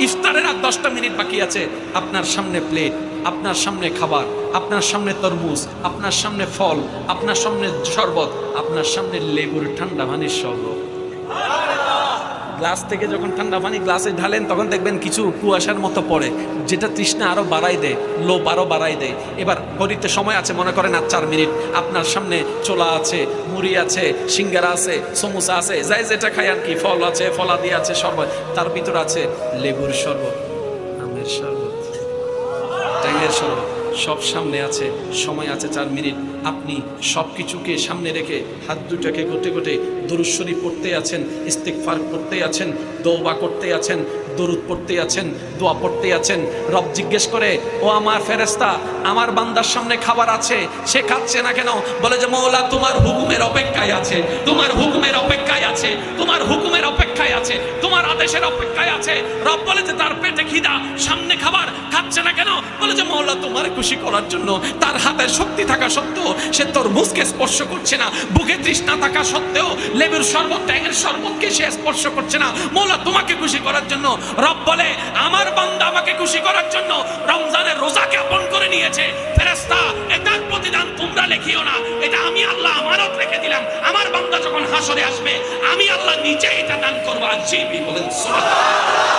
ইফতারের আর 10টা মিনিট বাকি আছে, আপনার সামনে প্লেট, আপনার সামনে খাবার, আপনার সামনে তরমুজ, আপনার সামনে ফল, আপনার সামনে শরবত, আপনার সামনে লেবুর ঠান্ডা পানির শরবত। গ্লাস থেকে যখন ঠান্ডা পানি গ্লাসে ঢালেন তখন দেখবেন কিছু কুয়াশার মতো পড়ে, যেটা তৃষ্ণা আরো বাড়াই দেয়, লোভ আরো বাড়াই দেয়। এবার ঘড়িতে সময় আছে, মনে করেন আর 4 মিনিট, আপনার সামনে ছোলা আছে, মুড়ি আছে, সিঙ্গারা আছে, সমোসা আছে, যাই যেটা খাই আর কি, ফল আছে, ফলাদি আছে, শরবত, তার ভিতর আছে লেবুর শরবত, আমের শরবত, ট্যাঙের শরবত, সব সামনে আছে, সময় আছে 4 মিনিট। আপনি সব কিছুকে সামনে রেখে হাত দুটাকে গোটে গোটে দরুদ শরীফ পড়তে আছেন, ইস্তেগফার করতে আছেন, তওবা করতে আছেন, দরুদ পড়তে আছেন, দোয়া পড়তে আছেন। রব জিজ্ঞেস করে, ও আমার ফেরেশতা, আমার বান্দার সামনে খাবার আছে, সে খাচ্ছে না কেন? বলে যে মওলা তোমার হুকুমের অপেক্ষায় আছে, তোমার হুকুমের অপেক্ষায় আছে, তোমার হুকুমের অপেক্ষায় আছে, তোমার আদেশের অপেক্ষায় আছে। রব বলে যে তার পেটে খিদা, সামনে খাবার, খাচ্ছে না কেন? বলে যে মওলা তোমার খুশি করার জন্য, তার হাতের শক্তি থাকা সত্ত্বেও সে তরমুজকে স্পর্শ করছে না, বুকে তৃষ্ণা থাকা সত্ত্বেও লেবুর শরবত, ট্যাঙের শরবতকে সে স্পর্শ করছে না, মওলা তোমাকে খুশি করার জন্য। রব বলে আমার বান্দা আমাকে খুশি করার জন্য রমজানের রোজাকে আপন করে নিয়েছে। ফেরেশতা, এটার প্রতিদান তোমরা লিখিও না, এটা আমি আল্লাহ আমানত রেখে দিলাম। আমার বান্দা যখন হাসরে আসবে, আমি আল্লাহ নিচে এটা দান করব। আজি বলেন সুবহানাল্লাহ।